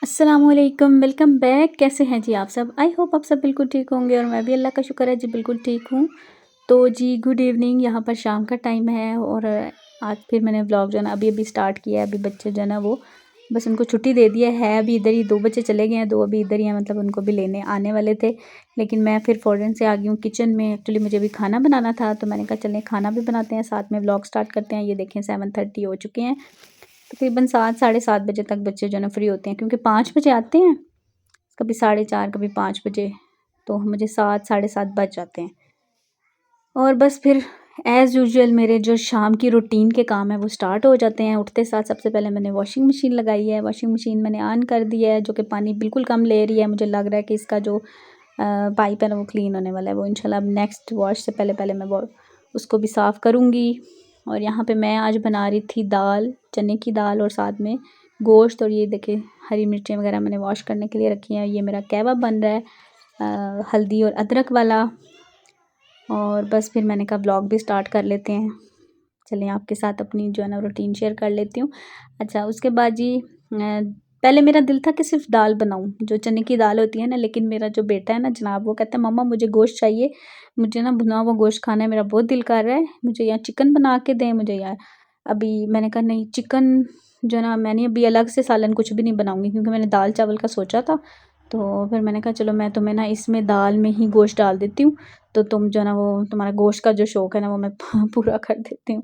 अस्सलामुअलैकुम, welcome back. कैसे हैं जी आप सब? आई होप आप सब बिल्कुल ठीक होंगे और मैं भी अल्लाह का शुक्र है जी बिल्कुल ठीक हूँ। तो जी गुड इवनिंग, यहाँ पर शाम का टाइम है और आज फिर मैंने व्लॉग जो है ना अभी स्टार्ट किया है। अभी बच्चे जो है ना वो बस उनको छुट्टी दे दी है अभी इधर ही 2 बच्चे चले गए हैं, 2 अभी इधर ही हैं, मतलब उनको भी लेने आने वाले थे। लेकिन मैं फिर फ़ौरन से आ गई हूँ किचन में। एक्चुअली मुझे भी खाना बनाना था तो मैंने कहा चलें खाना भी बनाते हैं, साथ में व्लॉग स्टार्ट करते हैं। ये देखें 7:30 हो चुके हैं। तकरीबन 7 साढ़े 7 बजे तक बच्चे जो है ना फ्री होते हैं, क्योंकि 5 बजे आते हैं, कभी 4:30 कभी 5 बजे, तो मुझे 7 साढ़े 7 बज जाते हैं। और बस फिर एज़ यूजुअल मेरे जो शाम की रूटीन के काम है वो स्टार्ट हो जाते हैं। उठते साथ सबसे पहले मैंने वॉशिंग मशीन लगाई है, वॉशिंग मशीन मैंने ऑन कर दी है, जो कि पानी बिल्कुल कम ले रही है। मुझे लग रहा है कि इसका जो पाइप है ना वो क्लीन होने वाला है। वो इंशाल्लाह अब नेक्स्ट वॉश से पहले मैं वो उसको भी साफ़ करूँगी। और यहाँ पे मैं आज बना रही थी दाल, चने की दाल, और साथ में गोश्त। और ये देखिए हरी मिर्चें वगैरह मैंने वॉश करने के लिए रखी हैं। ये मेरा कहवा बन रहा है हल्दी और अदरक वाला। और बस फिर मैंने कहा ब्लॉग भी स्टार्ट कर लेते हैं। चलिए आपके साथ अपनी जो है ना रूटीन शेयर कर लेती हूँ। अच्छा, उसके बाद जी पहले मेरा दिल था कि सिर्फ दाल बनाऊँ, जो चने की दाल होती है ना, लेकिन मेरा जो बेटा है ना जनाब, वो कहता है मम्मा मुझे गोश्त चाहिए, मुझे ना भुना हुआ गोश्त खाना है, मेरा बहुत दिल कर रहा है, मुझे यहाँ चिकन बना के दें मुझे यार। अभी मैंने कहा नहीं, चिकन जो ना मैंने अभी अलग से सालन कुछ भी नहीं बनाऊँगी, क्योंकि मैंने दाल चावल का सोचा था। तो फिर मैंने कहा चलो मैं तुम्हें ना इसमें दाल में ही गोश्त डाल देती हूँ, तो तुम जो है ना वो तुम्हारा गोश्त का जो शौक़ है ना वो मैं पूरा कर देती हूँ।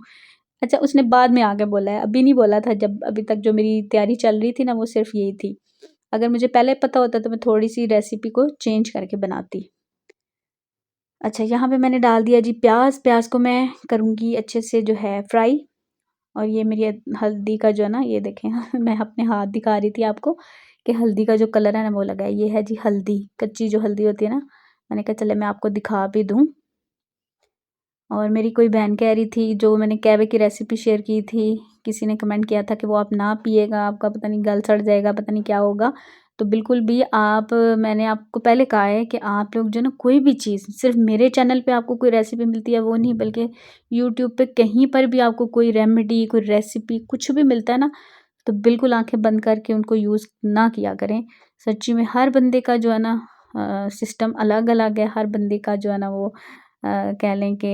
अच्छा, उसने बाद में आके बोला है, अभी नहीं बोला था। जब अभी तक जो मेरी तैयारी चल रही थी ना वो सिर्फ यही थी। अगर मुझे पहले पता होता तो मैं थोड़ी सी रेसिपी को चेंज करके बनाती। अच्छा, यहाँ पे मैंने डाल दिया जी प्याज। प्याज को मैं करूँगी अच्छे से जो है फ्राई। और ये मेरी हल्दी का जो है ना, ये देखें मैं अपने हाथ दिखा रही थी आपको कि हल्दी का जो कलर है ना वो लगा है। ये है जी हल्दी, कच्ची जो हल्दी होती है ना। मैंने कहा चले मैं आपको दिखा भी दूँ। और मेरी कोई बहन कह रही थी, जो मैंने कहवे की रेसिपी शेयर की थी, किसी ने कमेंट किया था कि वो आप ना पिएगा, आपका पता नहीं गल सड़ जाएगा, पता नहीं क्या होगा। तो बिल्कुल भी आप, मैंने आपको पहले कहा है कि आप लोग जो ना कोई भी चीज़, सिर्फ मेरे चैनल पे आपको कोई रेसिपी मिलती है वो नहीं, बल्कि यूट्यूब पे कहीं पर भी आपको कोई रेमेडी, कोई रेसिपी कुछ भी मिलता है ना, तो बिल्कुल आंखें बंद करके उनको यूज़ ना किया करें। सच्ची में हर बंदे का जो है ना सिस्टम अलग अलग है। हर बंदे का जो है ना वो कह लें कि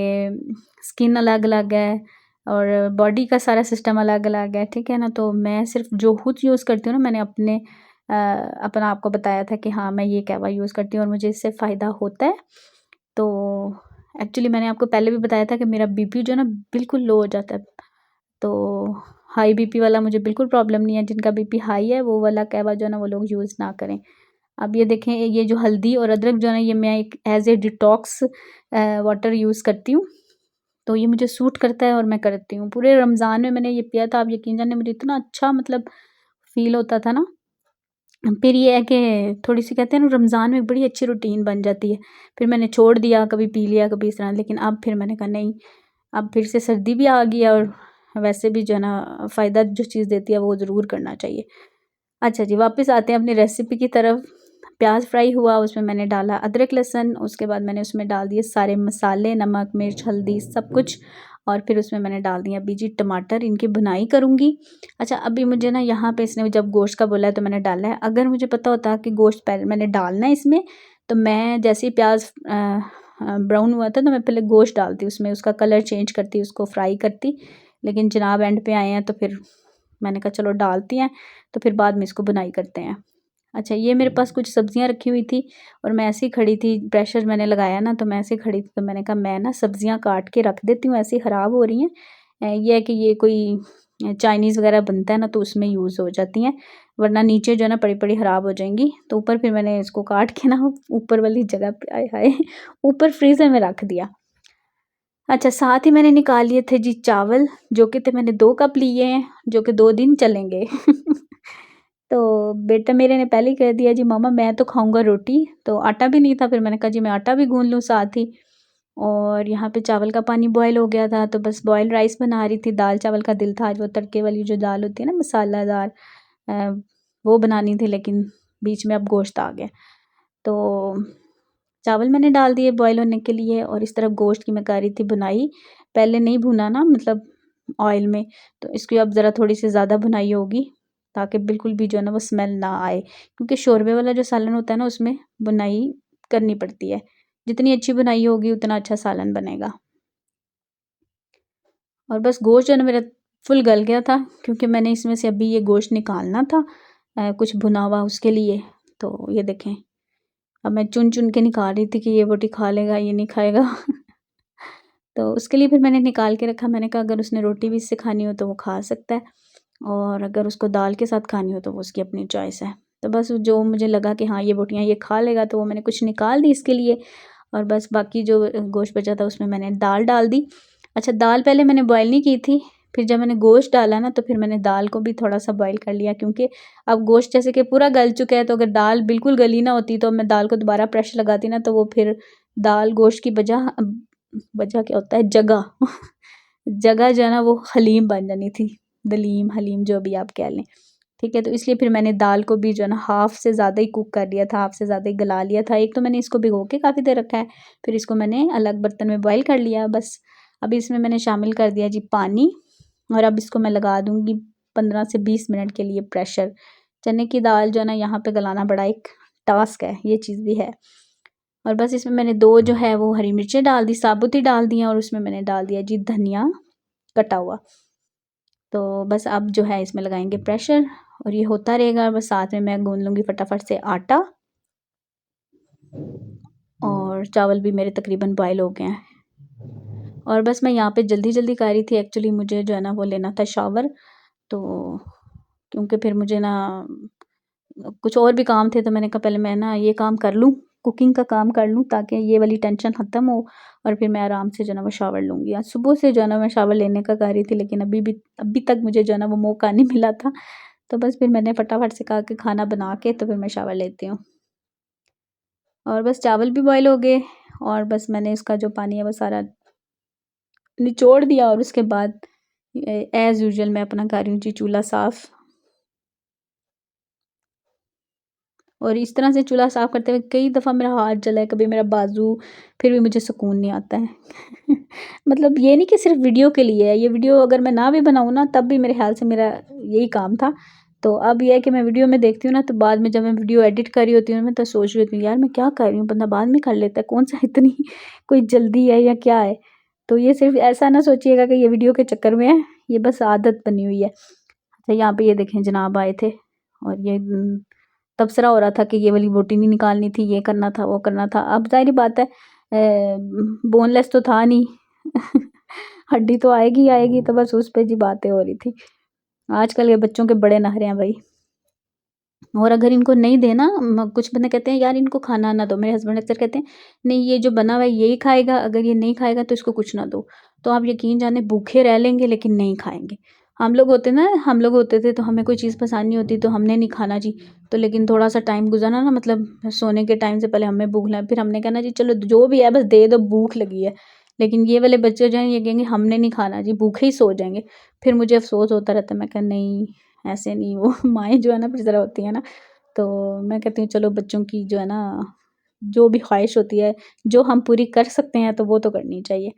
स्किन अलग अलग है और बॉडी का सारा सिस्टम अलग अलग है, ठीक है ना। तो मैं सिर्फ जो खुद यूज़ करती हूँ ना, मैंने अपना आपको बताया था कि हाँ मैं ये कहवा यूज़ करती हूँ और मुझे इससे फ़ायदा होता है। तो एक्चुअली मैंने आपको पहले भी बताया था कि मेरा बीपी जो है ना बिल्कुल लो हो जाता है। तो हाई बीपी वाला मुझे बिल्कुल प्रॉब्लम नहीं है। जिनका बीपी हाई है वो वाला कहवा जो है ना वो लोग यूज़ ना करें। अब ये देखें, ये जो हल्दी और अदरक जो है ना, ये मैं एक as a detox water use करती हूँ। तो ये मुझे सूट करता है और मैं करती हूँ। पूरे रमज़ान में मैंने ये पिया था, आप यकीन जानिए मुझे इतना अच्छा मतलब फ़ील होता था ना। फिर ये है कि थोड़ी-सी कहते हैं ना रमज़ान में बड़ी अच्छी रूटीन बन जाती है। फिर मैंने छोड़ दिया, कभी पी लिया, कभी इस तरह। लेकिन अब फिर मैंने कहा नहीं, अब फिर से सर्दी भी आ गई है और वैसे भी जो है ना फ़ायदा जो चीज़ देती है वो ज़रूर करना चाहिए। अच्छा जी, वापस आते हैं अपनी रेसिपी की तरफ। प्याज फ्राई हुआ, उसमें मैंने डाला अदरक लहसुन, उसके बाद मैंने उसमें डाल दिए सारे मसाले, नमक मिर्च हल्दी सब कुछ। और फिर उसमें मैंने डाल दिया अभी जी टमाटर, इनकी भुनाई करूँगी। अच्छा, अभी मुझे ना यहाँ पे इसने जब गोश्त का बोला है तो मैंने डाला है। अगर मुझे पता होता कि गोश्त पहले मैंने डालना है इसमें, तो मैं जैसे ही प्याज ब्राउन हुआ था तो मैं पहले गोश्त डालती उसमें, उसका कलर चेंज करती, उसको फ्राई करती। लेकिन जनाब एंड पे आए हैं तो फिर मैंने कहा चलो डालती हैं, तो फिर बाद में इसको बुनाई करते हैं। अच्छा, ये मेरे पास कुछ सब्ज़ियाँ रखी हुई थी और मैं ऐसे ही खड़ी थी, प्रेशर मैंने लगाया ना, तो मैं ऐसे ही खड़ी थी, तो मैंने कहा मैं ना सब्ज़ियाँ काट के रख देती हूँ, ऐसे ही ख़राब हो रही हैं। ये है कि ये कोई चाइनीज़ वगैरह बनता है ना तो उसमें यूज़ हो जाती हैं, वरना नीचे जो है ना पड़ी-पड़ी ख़राब हो जाएंगी। तो ऊपर फिर मैंने इसको काट के ना ऊपर वाली जगह पे, आय हाय, ऊपर फ्रीज़र में रख दिया। अच्छा, साथ ही मैंने निकाल लिए थे जी चावल, जो कि थे मैंने 2 कप लिए हैं, जो कि 2 दिन चलेंगे। तो बेटा मेरे ने पहले ही कह दिया जी मम्मा मैं तो खाऊँगा रोटी, तो आटा भी नहीं था। फिर मैंने कहा जी मैं आटा भी गूँध लूँ साथ ही। और यहाँ पे चावल का पानी बॉयल हो गया था, तो बस बॉयल राइस बना रही थी। दाल चावल का दिल था आज, वो तड़के वाली जो दाल होती है ना मसालादार, अ, वो बनानी थी, लेकिन बीच में अब गोश्त आ गया। तो चावल मैंने डाल दिए बॉयल होने के लिए और इस तरफ गोश्त की मैं कर रही थी भुनाई। पहले नहीं भुना ना, मतलब ऑयल में, तो इसकी अब ज़रा थोड़ी सी ज़्यादा भुनाई होगी। ताकि बिल्कुल भी जो है ना वो स्मेल ना आए, क्योंकि शोरबे वाला जो सालन होता है ना उसमें बुनाई करनी पड़ती है। जितनी अच्छी बुनाई होगी उतना अच्छा सालन बनेगा। और बस गोश्त जो है ना मेरा फुल गल गया था, क्योंकि मैंने इसमें से अभी ये गोश्त निकालना था कुछ भुना हुआ उसके लिए। तो ये देखें, अब मैं चुन चुन के निकाल रही थी कि ये बोटी खा लेगा ये नहीं खाएगा तो उसके लिए फिर मैंने निकाल के रखा। मैंने कहा अगर उसने रोटी भी इससे खानी हो तो वो खा सकता है, और अगर उसको दाल के साथ खानी हो तो वो उसकी अपनी चॉइस है। तो बस जो मुझे लगा कि हाँ ये बोटियाँ ये खा लेगा तो वो मैंने कुछ निकाल दी इसके लिए, और बस बाकी जो गोश्त बचा था उसमें मैंने दाल डाल दी। अच्छा, दाल पहले मैंने बॉयल नहीं की थी, फिर जब मैंने गोश्त डाला ना तो फिर मैंने दाल को भी थोड़ा सा बॉयल कर लिया, क्योंकि अब गोश्त जैसे कि पूरा गल चुका है, तो अगर दाल बिल्कुल गली ना होती तो मैं दाल को दोबारा प्रेशर लगाती ना तो वो फिर दाल गोश्त की बजाय वजह क्या होता है जगह जगह जो है ना वो हलीम बन जानी थी, दलीम हलीम जो भी आप कह लें। ठीक है, तो इसलिए फिर मैंने दाल को भी जो है ना हाफ़ से ज़्यादा ही कुक कर लिया था, हाफ़ से ज़्यादा ही गला लिया था। एक तो मैंने इसको भिगो के काफ़ी देर रखा है, फिर इसको मैंने अलग बर्तन में बॉयल कर लिया बस। अभी इसमें मैंने शामिल कर दिया जी पानी, और अब इसको मैं लगा दूँगी 15 से 20 मिनट के लिए प्रेशर। चने की दाल जो है ना यहाँ पे गलाना बड़ा एक टास्क है, ये चीज़ भी है। और बस इसमें मैंने 2 जो है वो हरी मिर्चें डाल दी, साबुत ही डाल दी हैं, और उसमें मैंने डाल दिया जी धनिया कटा हुआ। तो बस अब जो है इसमें लगाएंगे प्रेशर, और ये होता रहेगा। बस साथ में मैं गूंद लूँगी फटाफट से आटा, और चावल भी मेरे तकरीबन बॉयल हो गए हैं। और बस मैं यहाँ पे जल्दी जल्दी कर रही थी, एक्चुअली मुझे जो है ना वो लेना था शावर, तो क्योंकि फिर मुझे ना कुछ और भी काम थे, तो मैंने कहा पहले मैं ना ये काम कर लूँ, कुकिंग का काम कर लूँ, ताकि ये वाली टेंशन ख़त्म हो, और फिर मैं आराम से जो है ना वो शावर लूँगी। आज सुबह से जो है ना मैं शावर लेने का कर रही थी, लेकिन अभी तक मुझे जो है ना वो मौका नहीं मिला था। तो बस फिर मैंने फटाफट से कहा कि खाना बना के तो फिर मैं शावर लेती हूँ। और बस चावल भी बॉयल हो गए, और बस मैंने इसका जो पानी है वो सारा निचोड़ दिया, और उसके बाद एज़ यूजुअल मैं अपना कर रही हूँ जी चूल्हा साफ़। और इस तरह से चूल्हा साफ़ करते हुए कई दफ़ा मेरा हाथ जला है, कभी मेरा बाजू, फिर भी मुझे सुकून नहीं आता है मतलब ये नहीं कि सिर्फ वीडियो के लिए है, ये वीडियो अगर मैं ना भी बनाऊँ ना तब भी मेरे ख्याल से मेरा यही काम था। तो अब ये है कि मैं वीडियो में देखती हूँ ना, तो बाद में जब मैं वीडियो एडिट कर रही होती हूँ मैं तो सोच रही होती हूँ यार मैं क्या कर रही हूँ, बंदा बाद में कर लेता है, कौन सा इतनी कोई जल्दी है या क्या है। तो ये सिर्फ ऐसा ना सोचिएगा कि ये वीडियो के चक्कर में है, ये बस आदत बनी हुई है। अच्छा, यहाँ पे ये देखें जनाब आए थे, और ये तबसरा हो रहा था कि ये वाली बोटी नहीं निकालनी थी, ये करना था वो करना था। अब ज़ाहिर बात है बोनलेस तो था नहीं हड्डी तो आएगी ही आएगी, तो बस उस पे जी बातें हो रही थी। आजकल के बच्चों के बड़े नखरे हैं भाई, और अगर इनको नहीं देना, कुछ बंदे कहते हैं यार इनको खाना ना दो, मेरे हस्बैंड अक्सर कहते हैं नहीं ये जो बना हुआ है यही खाएगा, अगर ये नहीं खाएगा तो इसको कुछ ना दो। तो आप यकीन जाने भूखे रह लेंगे लेकिन नहीं खाएंगे। हम लोग होते थे तो हमें कोई चीज़ पसंद नहीं होती तो हमने नहीं खाना जी, तो लेकिन थोड़ा सा टाइम गुजरना ना, मतलब सोने के टाइम से पहले हमें भूख लगा, फिर हमने कहना जी चलो जो भी है बस दे दो, भूख लगी है। लेकिन ये वाले बच्चे जो हैं ये कहेंगे हमने नहीं खाना जी, भूखे ही सो जाएंगे। फिर मुझे अफसोस होता रहता है, मैं कहा नहीं ऐसे नहीं, वो माएँ जो है ना फिर ज़रा होती है ना, तो मैं कहती हूँ चलो बच्चों की जो है ना जो भी ख्वाहिश होती है, जो हम पूरी कर सकते हैं तो वो तो करनी चाहिए।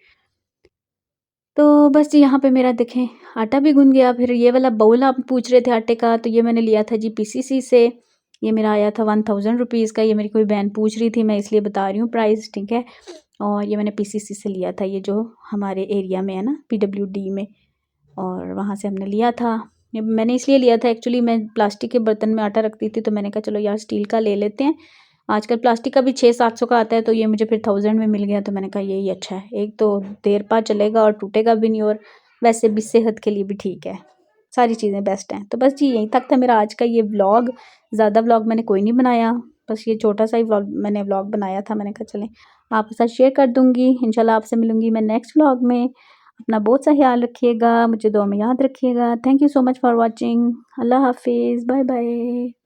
तो बस जी यहाँ पे मेरा देखें आटा भी गूँध गया। फिर ये वाला बाउल आप पूछ रहे थे आटे का, तो ये मैंने लिया था जी पीसीसी से। ये मेरा आया था 1000 रुपीज़ का। ये मेरी कोई बहन पूछ रही थी, मैं इसलिए बता रही हूँ प्राइस, ठीक है। और ये मैंने पीसीसी से लिया था, ये जो हमारे एरिया में है ना पीडब्ल्यूडी में, और वहाँ से हमने लिया था। ये मैंने इसलिए लिया था, एक्चुअली मैं प्लास्टिक के बर्तन में आटा रखती थी, तो मैंने कहा चलो यार स्टील का ले लेते हैं। आजकल प्लास्टिक का भी 600-700 का आता है, तो ये मुझे फिर 1000 में मिल गया, तो मैंने कहा यही अच्छा है। एक तो देर पा चलेगा और टूटेगा भी नहीं, और वैसे भी सेहत के लिए भी ठीक है। सारी चीज़ें बेस्ट हैं। तो बस जी यहीं तक था मेरा आज का ये व्लॉग। ज़्यादा व्लॉग मैंने कोई नहीं बनाया, बस ये छोटा सा ही व्लॉग बनाया था। मैंने कहा चलें आपके साथ शेयर कर दूँगी। इंशाल्लाह आपसे मिलूँगी मैं नेक्स्ट व्लॉग में। अपना बहुत सा ख्याल रखिएगा, मुझे दुआ में याद रखिएगा। Thank you so much for watching. अल्लाह हाफिज़, बाय बाय।